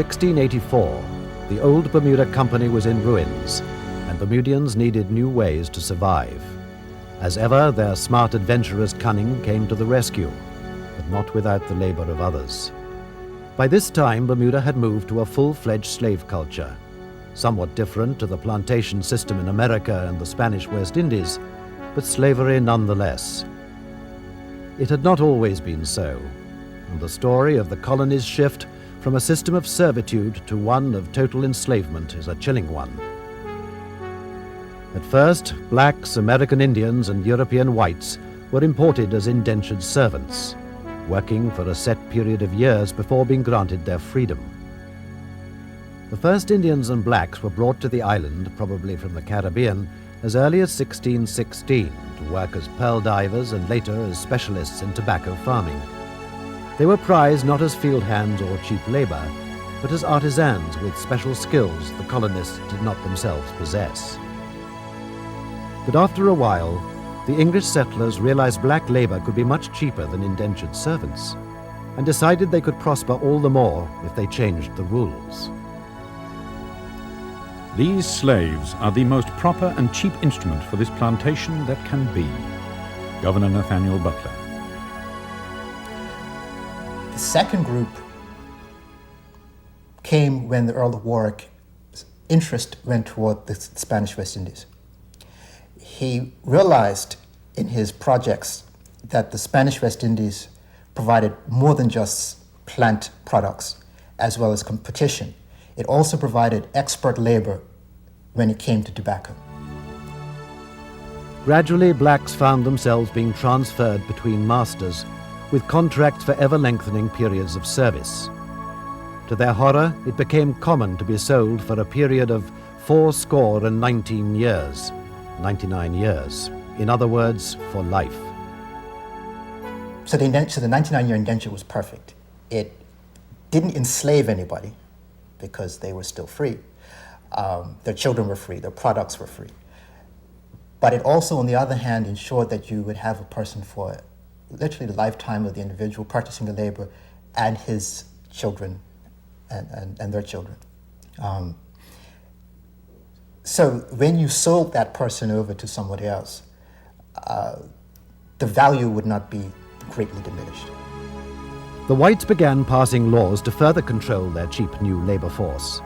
1684, the old Bermuda Company was in ruins, and Bermudians needed new ways to survive. As ever, their smart adventurers' cunning came to the rescue, but not without the labor of others. By this time, Bermuda had moved to a full-fledged slave culture, somewhat different to the plantation system in America and the Spanish West Indies, but slavery nonetheless. It had not always been so, and the story of the colony's shift from a system of servitude to one of total enslavement is a chilling one. At first, blacks, American Indians, and European whites were imported as indentured servants, working for a set period of years before being granted their freedom. The first Indians and blacks were brought to the island, probably from the Caribbean, as early as 1616 to work as pearl divers and later as specialists in tobacco farming. They were prized not as field hands or cheap labor, but as artisans with special skills the colonists did not themselves possess. But after a while, the English settlers realized black labor could be much cheaper than indentured servants, and decided they could prosper all the more if they changed the rules. These slaves are the most proper and cheap instrument for this plantation that can be. Governor Nathaniel Butler. The second group came when the Earl of Warwick's interest went toward the Spanish West Indies. He realized in his projects that the Spanish West Indies provided more than just plant products as well as competition. It also provided expert labor when it came to tobacco. Gradually, blacks found themselves being transferred between masters with contracts for ever-lengthening periods of service. To their horror, it became common to be sold for a period of 99 years. 99 years. In other words, for life. So the 99-year indenture was perfect. It didn't enslave anybody because they were still free. Their children were free, their products were free. But it also, on the other hand, ensured that you would have a person for literally the lifetime of the individual purchasing the labor and his children and their children. So when you sold that person over to somebody else, the value would not be greatly diminished. The whites began passing laws to further control their cheap new labor force.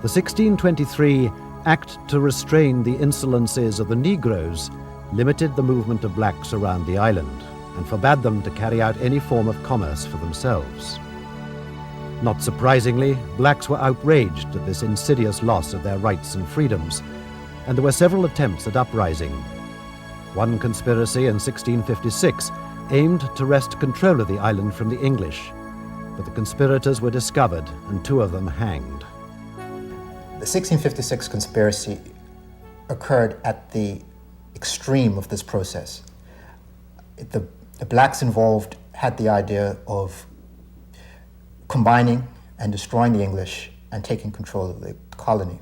The 1623 Act to Restrain the Insolences of the Negroes limited the movement of blacks around the island and forbade them to carry out any form of commerce for themselves. Not surprisingly, blacks were outraged at this insidious loss of their rights and freedoms, and there were several attempts at uprising. One conspiracy in 1656 aimed to wrest control of the island from the English, but the conspirators were discovered and 2 of them hanged. The 1656 conspiracy occurred at the extreme of this process. The blacks involved had the idea of combining and destroying the English and taking control of the colony.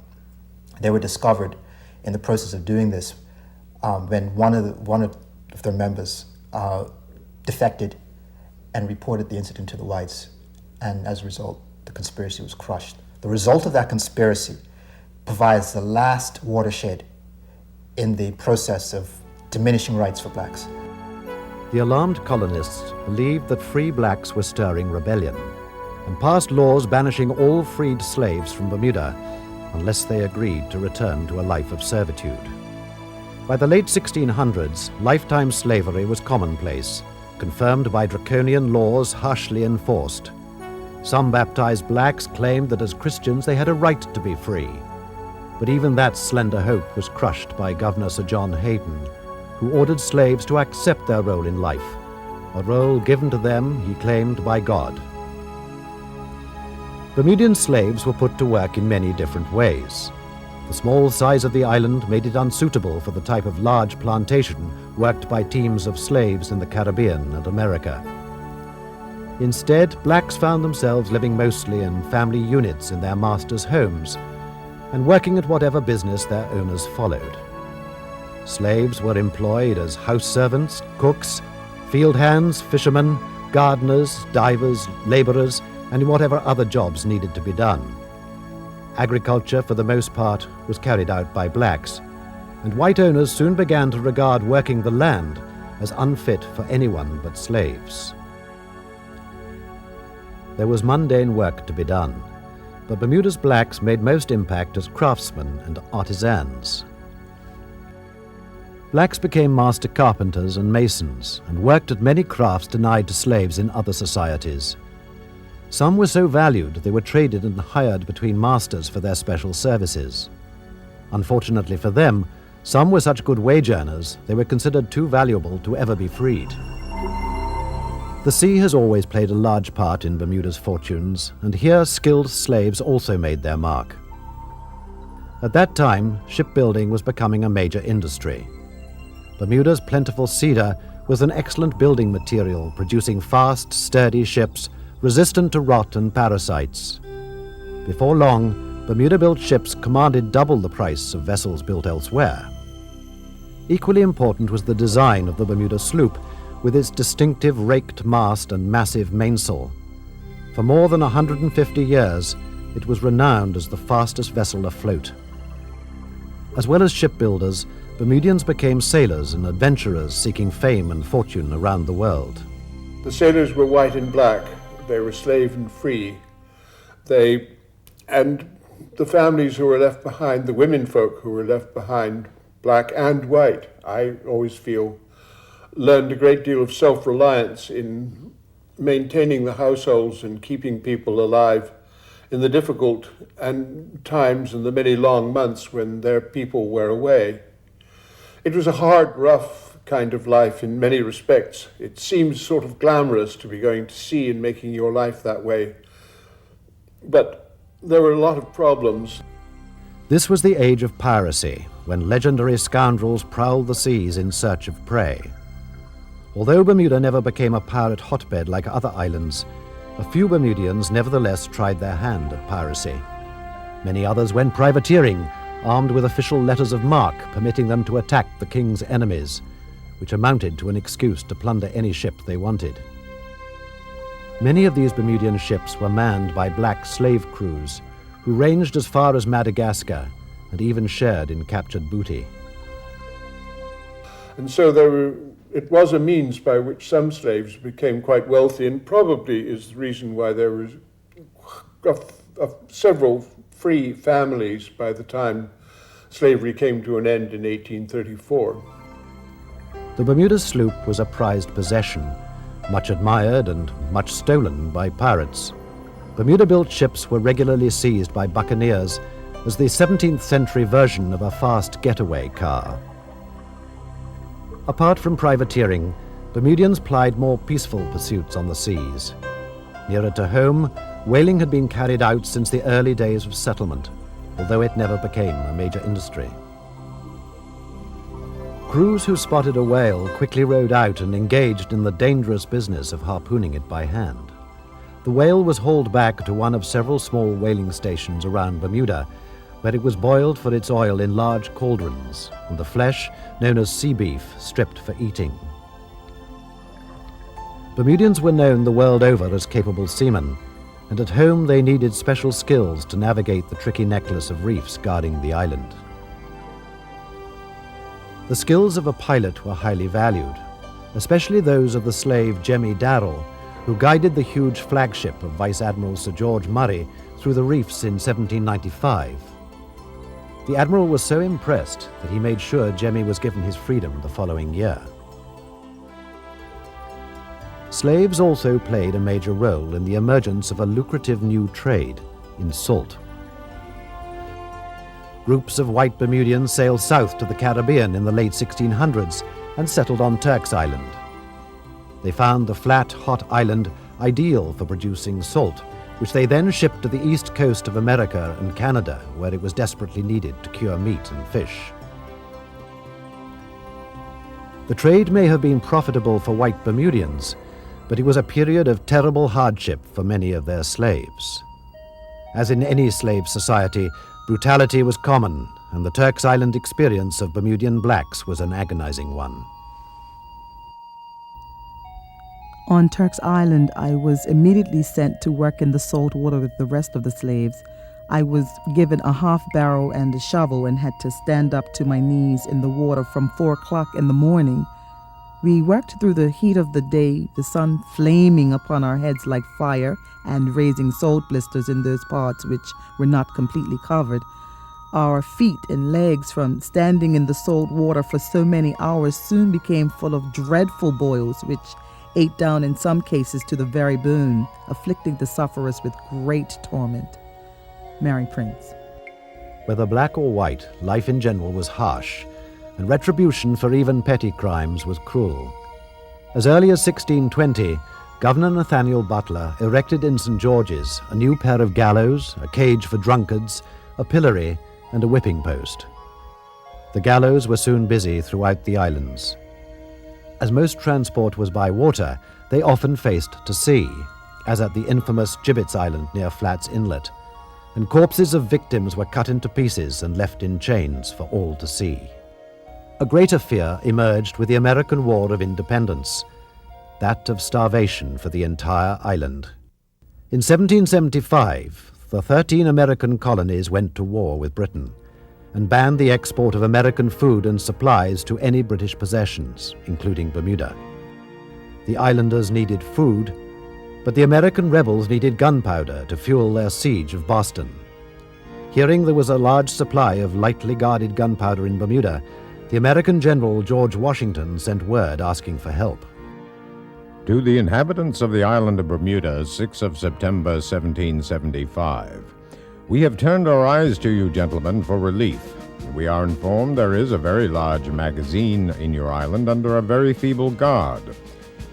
They were discovered in the process of doing this when one of their members defected and reported the incident to the whites, and as a result, the conspiracy was crushed. The result of that conspiracy provides the last watershed in the process of diminishing rights for blacks. The alarmed colonists believed that free blacks were stirring rebellion and passed laws banishing all freed slaves from Bermuda unless they agreed to return to a life of servitude. By the late 1600s, lifetime slavery was commonplace, confirmed by draconian laws harshly enforced. Some baptized blacks claimed that as Christians they had a right to be free, but even that slender hope was crushed by Governor Sir John Hayden, who ordered slaves to accept their role in life, a role given to them, he claimed, by God. Bermudian slaves were put to work in many different ways. The small size of the island made it unsuitable for the type of large plantation worked by teams of slaves in the Caribbean and America. Instead, blacks found themselves living mostly in family units in their masters' homes and working at whatever business their owners followed. Slaves were employed as house servants, cooks, field hands, fishermen, gardeners, divers, laborers, and in whatever other jobs needed to be done. Agriculture, for the most part, was carried out by blacks, and white owners soon began to regard working the land as unfit for anyone but slaves. There was mundane work to be done, but Bermuda's blacks made most impact as craftsmen and artisans. Blacks became master carpenters and masons and worked at many crafts denied to slaves in other societies. Some were so valued they were traded and hired between masters for their special services. Unfortunately for them, some were such good wage earners they were considered too valuable to ever be freed. The sea has always played a large part in Bermuda's fortunes, and here skilled slaves also made their mark. At that time, shipbuilding was becoming a major industry. Bermuda's plentiful cedar was an excellent building material, producing fast, sturdy ships resistant to rot and parasites. Before long, Bermuda-built ships commanded double the price of vessels built elsewhere. Equally important was the design of the Bermuda sloop, with its distinctive raked mast and massive mainsail. For more than 150 years, it was renowned as the fastest vessel afloat. As well as shipbuilders, Bermudians became sailors and adventurers seeking fame and fortune around the world. The sailors were white and black. They were slave and free. And the families who were left behind, the women folk who were left behind, black and white, I always feel, learned a great deal of self-reliance in maintaining the households and keeping people alive in the difficult times and the many long months when their people were away. It was a hard, rough kind of life in many respects. It seems sort of glamorous to be going to sea and making your life that way. But there were a lot of problems. This was the age of piracy, when legendary scoundrels prowled the seas in search of prey. Although Bermuda never became a pirate hotbed like other islands, a few Bermudians nevertheless tried their hand at piracy. Many others went privateering, armed with official letters of marque permitting them to attack the king's enemies, which amounted to an excuse to plunder any ship they wanted. Many of these Bermudian ships were manned by black slave crews, who ranged as far as Madagascar and even shared in captured booty. And so it was a means by which some slaves became quite wealthy, and probably is the reason why there was several free families by the time slavery came to an end in 1834. The Bermuda sloop was a prized possession, much admired and much stolen by pirates. Bermuda-built ships were regularly seized by buccaneers as the 17th century version of a fast getaway car. Apart from privateering, Bermudians plied more peaceful pursuits on the seas. Nearer to home, whaling had been carried out since the early days of settlement, although it never became a major industry. Crews who spotted a whale quickly rowed out and engaged in the dangerous business of harpooning it by hand. The whale was hauled back to one of several small whaling stations around Bermuda, where it was boiled for its oil in large cauldrons, and the flesh, known as sea beef, stripped for eating. Bermudians were known the world over as capable seamen, and at home they needed special skills to navigate the tricky necklace of reefs guarding the island. The skills of a pilot were highly valued, especially those of the slave Jemmy Darrell, who guided the huge flagship of Vice Admiral Sir George Murray through the reefs in 1795. The Admiral was so impressed that he made sure Jemmy was given his freedom the following year. Slaves also played a major role in the emergence of a lucrative new trade in salt. Groups of white Bermudians sailed south to the Caribbean in the late 1600s and settled on Turks Island. They found the flat, hot island ideal for producing salt, which they then shipped to the east coast of America and Canada, where it was desperately needed to cure meat and fish. The trade may have been profitable for white Bermudians, but it was a period of terrible hardship for many of their slaves. As in any slave society, brutality was common, and the Turks Island experience of Bermudian blacks was an agonizing one. On Turks Island, I was immediately sent to work in the salt water with the rest of the slaves. I was given a half barrow and a shovel and had to stand up to my knees in the water from 4 o'clock in the morning. We worked through the heat of the day, the sun flaming upon our heads like fire and raising salt blisters in those parts which were not completely covered. Our feet and legs from standing in the salt water for so many hours soon became full of dreadful boils which ate down in some cases to the very bone, afflicting the sufferers with great torment. Mary Prince. Whether black or white, life in general was harsh, and retribution for even petty crimes was cruel. As early as 1620, Governor Nathaniel Butler erected in St. George's a new pair of gallows, a cage for drunkards, a pillory, and a whipping post. The gallows were soon busy throughout the islands. As most transport was by water, they often faced to sea, as at the infamous Gibbets Island near Flats Inlet, and corpses of victims were cut into pieces and left in chains for all to see. A greater fear emerged with the American War of Independence, that of starvation for the entire island. In 1775, the 13 American colonies went to war with Britain and banned the export of American food and supplies to any British possessions, including Bermuda. The islanders needed food, but the American rebels needed gunpowder to fuel their siege of Boston. Hearing there was a large supply of lightly guarded gunpowder in Bermuda, the American General George Washington sent word asking for help. To the inhabitants of the island of Bermuda, 6 of September 1775. We have turned our eyes to you, gentlemen, for relief. We are informed there is a very large magazine in your island under a very feeble guard.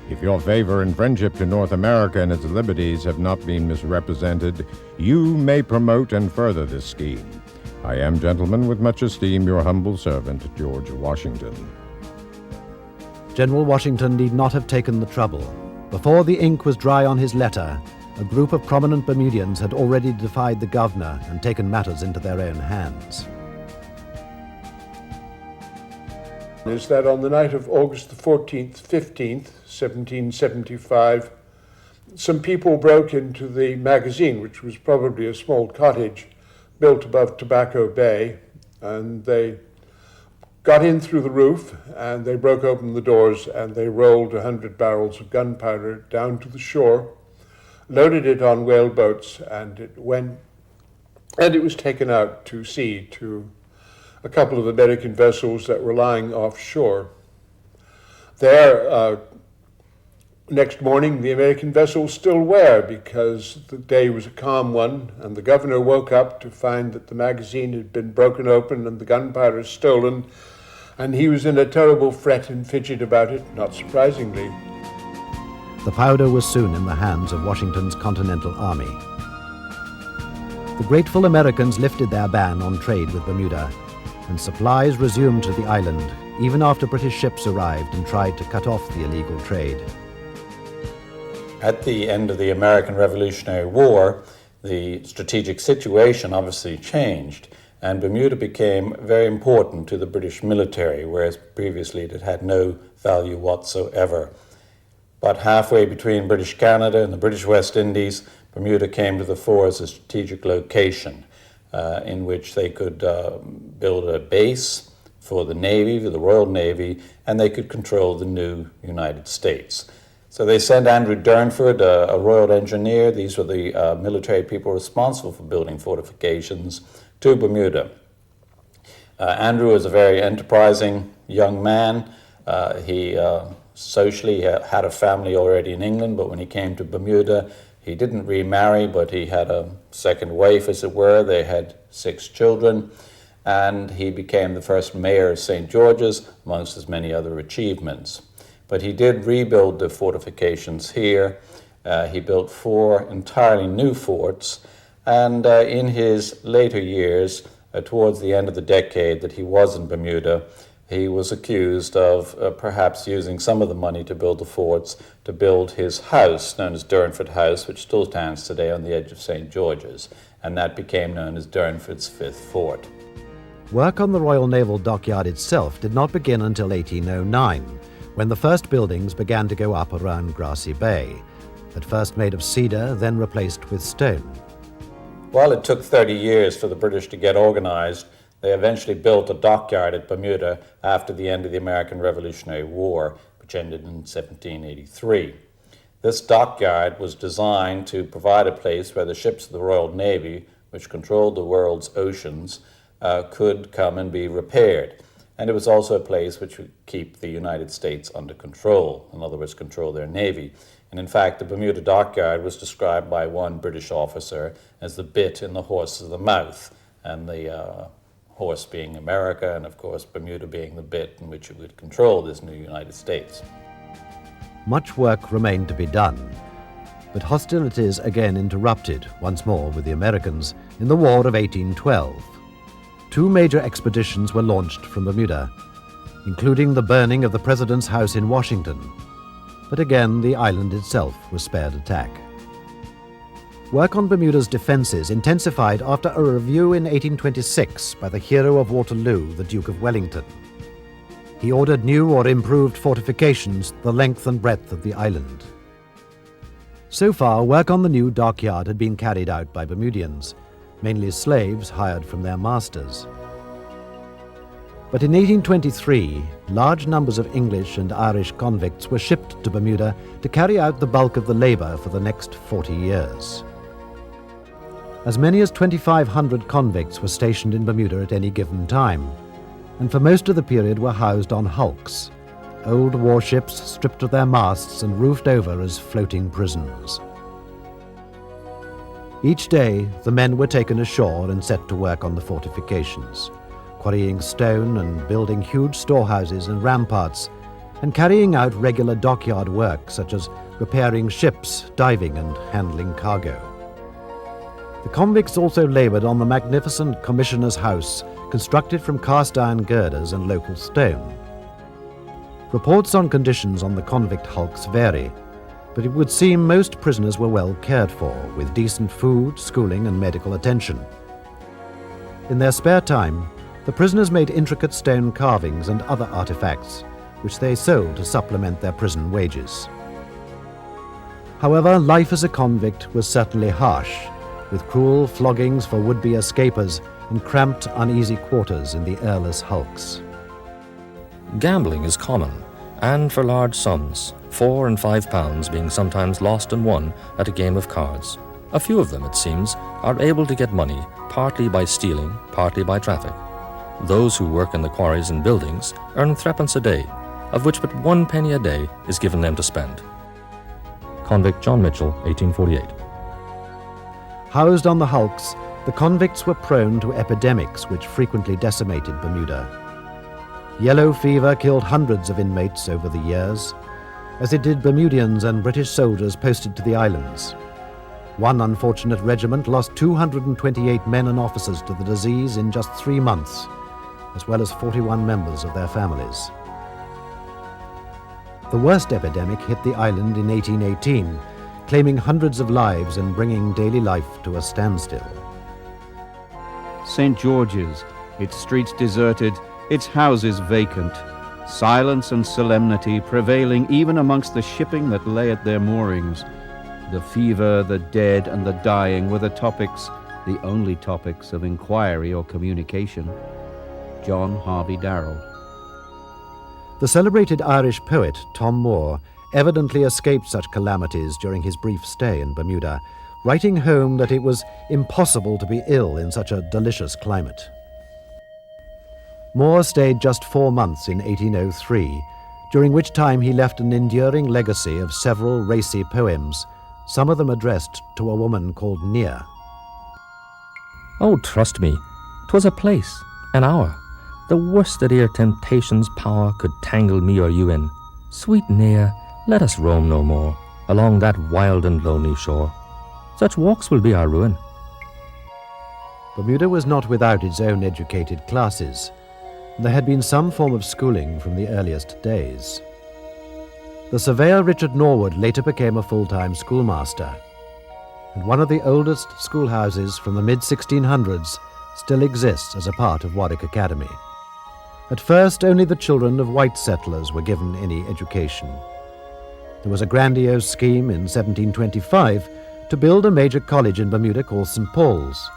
If your favor and friendship to North America and its liberties have not been misrepresented, you may promote and further this scheme. I am, gentlemen, with much esteem, your humble servant, George Washington. General Washington need not have taken the trouble. Before the ink was dry on his letter, a group of prominent Bermudians had already defied the governor and taken matters into their own hands. Is that on the night of August the 14th, 15th, 1775, some people broke into the magazine, which was probably a small cottage built above Tobacco Bay, and they got in through the roof and they broke open the doors and they rolled 100 barrels of gunpowder down to the shore, loaded it on whaleboats, and it was taken out to sea to a couple of American vessels that were lying offshore. There, next morning, the American vessels still were, because the day was a calm one, and the governor woke up to find that the magazine had been broken open and the gunpowder stolen, and he was in a terrible fret and fidget about it, not surprisingly. The powder was soon in the hands of Washington's Continental Army. The grateful Americans lifted their ban on trade with Bermuda, and supplies resumed to the island, even after British ships arrived and tried to cut off the illegal trade. At the end of the American Revolutionary War, the strategic situation obviously changed, and Bermuda became very important to the British military, whereas previously it had no value whatsoever. About halfway between British Canada and the British West Indies, Bermuda came to the fore as a strategic location in which they could build a base for the Navy, for the Royal Navy, and they could control the new United States. So they sent Andrew Durnford, a Royal Engineer. These were the military people responsible for building fortifications, to Bermuda. Andrew was a very enterprising young man. He socially had a family already in England, but when he came to Bermuda, he didn't remarry, but he had a second wife, as it were. They had 6 children, and he became the first mayor of St. George's, amongst his many other achievements. But he did rebuild the fortifications here. He built 4 entirely new forts, and in his later years, towards the end of the decade that he was in Bermuda, he was accused of perhaps using some of the money to build the forts to build his house, known as Durnford House, which still stands today on the edge of St. George's, and that became known as Durnford's 5th Fort. Work on the Royal Naval Dockyard itself did not begin until 1809, when the first buildings began to go up around Grassy Bay, at first made of cedar, then replaced with stone. While it took 30 years for the British to get organized, they eventually built a dockyard at Bermuda after the end of the American Revolutionary War, which ended in 1783. This dockyard was designed to provide a place where the ships of the Royal Navy, which controlled the world's oceans, could come and be repaired. And it was also a place which would keep the United States under control, in other words, control their navy. And in fact, the Bermuda dockyard was described by one British officer as the bit in the horse's mouth, and the horse being America, and of course Bermuda being the bit in which it would control this new United States. Much work remained to be done, but hostilities again interrupted, once more with the Americans, in the War of 1812. 2 major expeditions were launched from Bermuda, including the burning of the President's house in Washington. But again, the island itself was spared attack. Work on Bermuda's defences intensified after a review in 1826 by the hero of Waterloo, the Duke of Wellington. He ordered new or improved fortifications the length and breadth of the island. So far, work on the new dockyard had been carried out by Bermudians, mainly slaves hired from their masters. But in 1823, large numbers of English and Irish convicts were shipped to Bermuda to carry out the bulk of the labour for the next 40 years. As many as 2,500 convicts were stationed in Bermuda at any given time, and for most of the period were housed on hulks, old warships stripped of their masts and roofed over as floating prisons. Each day, the men were taken ashore and set to work on the fortifications, quarrying stone and building huge storehouses and ramparts, and carrying out regular dockyard work such as repairing ships, diving and handling cargo. The convicts also laboured on the magnificent Commissioner's House, constructed from cast-iron girders and local stone. Reports on conditions on the convict hulks vary, but it would seem most prisoners were well cared for, with decent food, schooling and medical attention. In their spare time, the prisoners made intricate stone carvings and other artifacts, which they sold to supplement their prison wages. However, life as a convict was certainly harsh, with cruel floggings for would-be escapers and cramped, uneasy quarters in the airless hulks. Gambling is common, and for large sums, £4 and £5 being sometimes lost and won at a game of cards. A few of them, it seems, are able to get money, partly by stealing, partly by traffic. Those who work in the quarries and buildings earn threepence a day, of which but 1 penny a day is given them to spend. Convict John Mitchell, 1848. Housed on the hulks, the convicts were prone to epidemics which frequently decimated Bermuda. Yellow fever killed hundreds of inmates over the years, as it did Bermudians and British soldiers posted to the islands. One unfortunate regiment lost 228 men and officers to the disease in just 3 months, as well as 41 members of their families. The worst epidemic hit the island in 1818, claiming hundreds of lives and bringing daily life to a standstill. St. George's, its streets deserted, its houses vacant, silence and solemnity prevailing even amongst the shipping that lay at their moorings. The fever, the dead, and the dying were the topics, the only topics of inquiry or communication. John Harvey Darrell. The celebrated Irish poet Tom Moore evidently escaped such calamities during his brief stay in Bermuda, writing home that it was impossible to be ill in such a delicious climate. Moore stayed just 4 months in 1803, during which time he left an enduring legacy of several racy poems, some of them addressed to a woman called Nia. Oh, trust me, 'twas a place, an hour, the worst that ere temptation's power could tangle me or you in. Sweet Nia, let us roam no more along that wild and lonely shore. Such walks will be our ruin. Bermuda was not without its own educated classes. There had been some form of schooling from the earliest days. The surveyor Richard Norwood later became a full-time schoolmaster, and one of the oldest schoolhouses from the mid-1600s still exists as a part of Warwick Academy. At first, only the children of white settlers were given any education. There was a grandiose scheme in 1725 to build a major college in Bermuda called St. Paul's,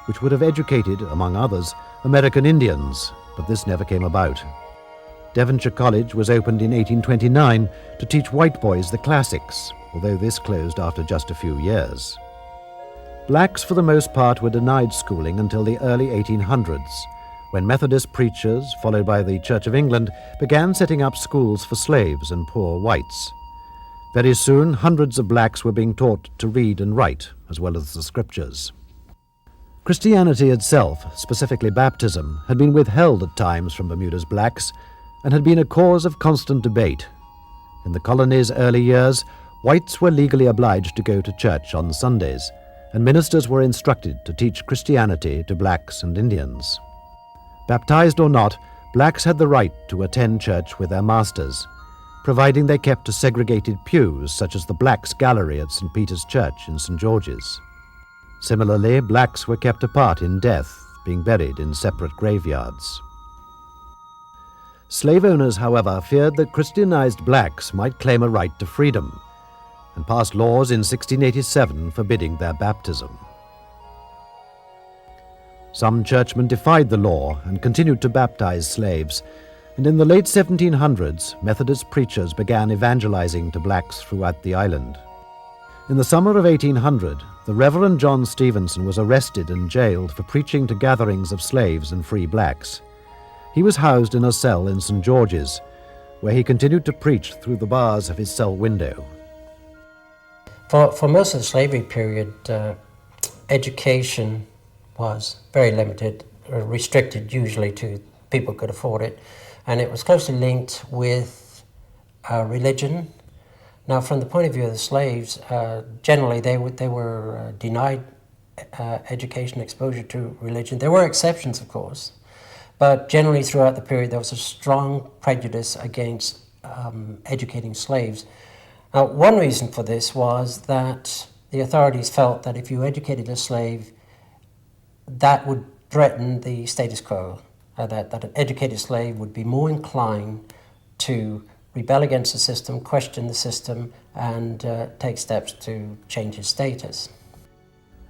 which would have educated, among others, American Indians, but this never came about. Devonshire College was opened in 1829 to teach white boys the classics, although this closed after just a few years. Blacks, for the most part, were denied schooling until the early 1800s, when Methodist preachers, followed by the Church of England, began setting up schools for slaves and poor whites. Very soon, hundreds of blacks were being taught to read and write, as well as the scriptures. Christianity itself, specifically baptism, had been withheld at times from Bermuda's blacks and had been a cause of constant debate. In the colony's early years, whites were legally obliged to go to church on Sundays, and ministers were instructed to teach Christianity to blacks and Indians. Baptized or not, blacks had the right to attend church with their masters, providing they kept to segregated pews such as the Blacks' Gallery at St. Peter's Church in St. George's. Similarly, blacks were kept apart in death, being buried in separate graveyards. Slave owners, however, feared that Christianized blacks might claim a right to freedom, and passed laws in 1687 forbidding their baptism. Some churchmen defied the law and continued to baptize slaves, and in the late 1700s, Methodist preachers began evangelizing to blacks throughout the island. In the summer of 1800, the Reverend John Stevenson was arrested and jailed for preaching to gatherings of slaves and free blacks. He was housed in a cell in St. George's, where he continued to preach through the bars of his cell window. For most of the slavery period, education was very limited, restricted usually to people who could afford it, and it was closely linked with religion. Now, from the point of view of the slaves, generally they were denied education, exposure to religion. There were exceptions, of course, but generally throughout the period there was a strong prejudice against educating slaves. Now, one reason for this was that the authorities felt that if you educated a slave, that would threaten the status quo, that an educated slave would be more inclined to rebel against the system, question the system, and take steps to change his status.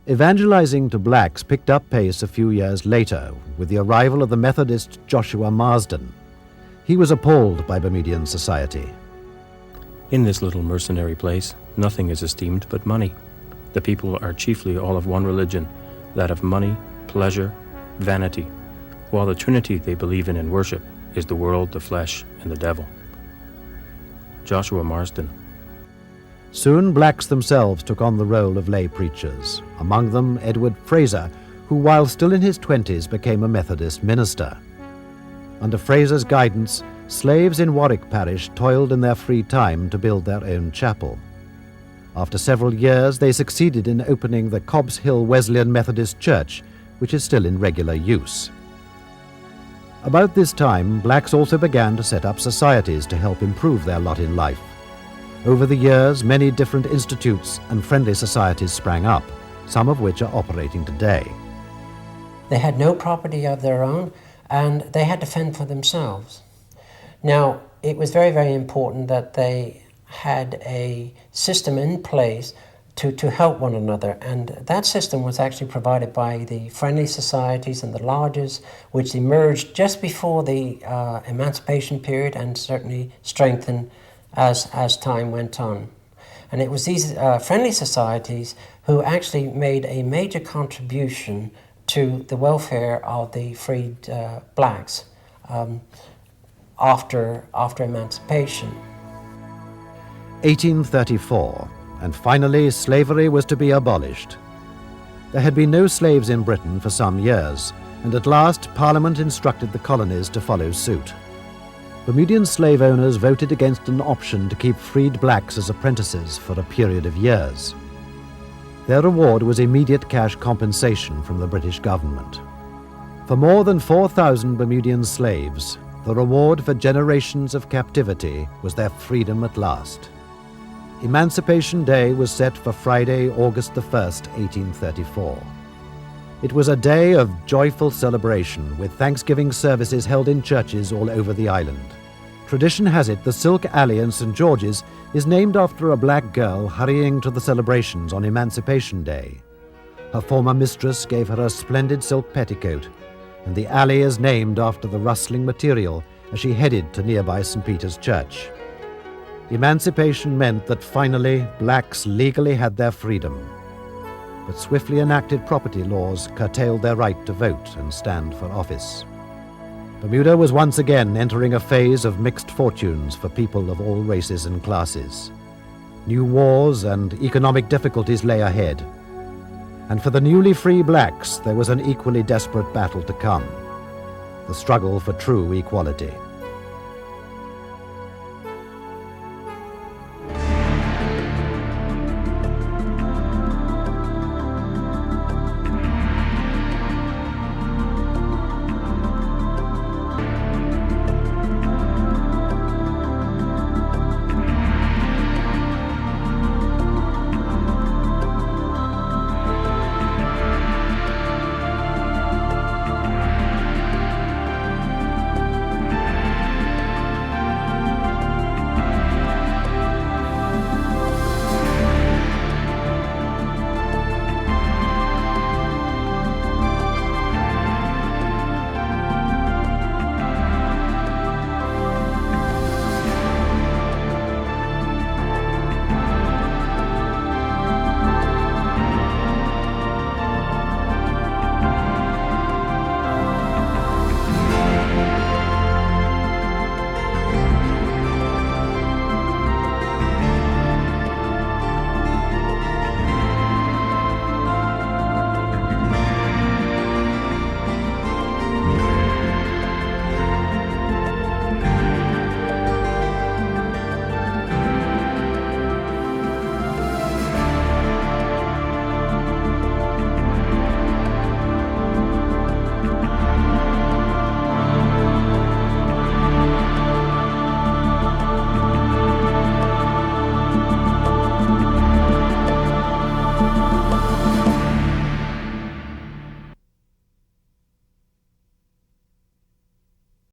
Evangelizing to blacks picked up pace a few years later with the arrival of the Methodist Joshua Marsden. He was appalled by Bermudian society. In this little mercenary place, nothing is esteemed but money. The people are chiefly all of one religion, that of money, pleasure, vanity, while the trinity they believe in and worship is the world, the flesh, and the devil. Joshua Marsden. Soon blacks themselves took on the role of lay preachers, among them Edward Fraser, who while still in his 20s became a Methodist minister. Under Fraser's guidance, slaves in Warwick Parish toiled in their free time to build their own chapel. After several years, they succeeded in opening the Cobbs Hill Wesleyan Methodist Church, which is still in regular use. About this time, blacks also began to set up societies to help improve their lot in life. Over the years, many different institutes and friendly societies sprang up, some of which are operating today. They had no property of their own, and they had to fend for themselves. Now, it was very, very important that they had a system in place to help one another, and that system was actually provided by the friendly societies and the lodges, which emerged just before the Emancipation period and certainly strengthened as time went on. And it was these friendly societies who actually made a major contribution to the welfare of the freed blacks after emancipation. 1834, and finally slavery was to be abolished. There had been no slaves in Britain for some years, and at last Parliament instructed the colonies to follow suit. Bermudian slave owners voted against an option to keep freed blacks as apprentices for a period of years. Their reward was immediate cash compensation from the British government. For more than 4,000 Bermudian slaves, the reward for generations of captivity was their freedom at last. Emancipation Day was set for Friday, August the 1st, 1834. It was a day of joyful celebration, with Thanksgiving services held in churches all over the island. Tradition has it the Silk Alley in St. George's is named after a black girl hurrying to the celebrations on Emancipation Day. Her former mistress gave her a splendid silk petticoat, and the alley is named after the rustling material as she headed to nearby St. Peter's Church. Emancipation meant that finally blacks legally had their freedom. But swiftly enacted property laws curtailed their right to vote and stand for office. Bermuda was once again entering a phase of mixed fortunes for people of all races and classes. New wars and economic difficulties lay ahead. And for the newly free blacks, there was an equally desperate battle to come: the struggle for true equality.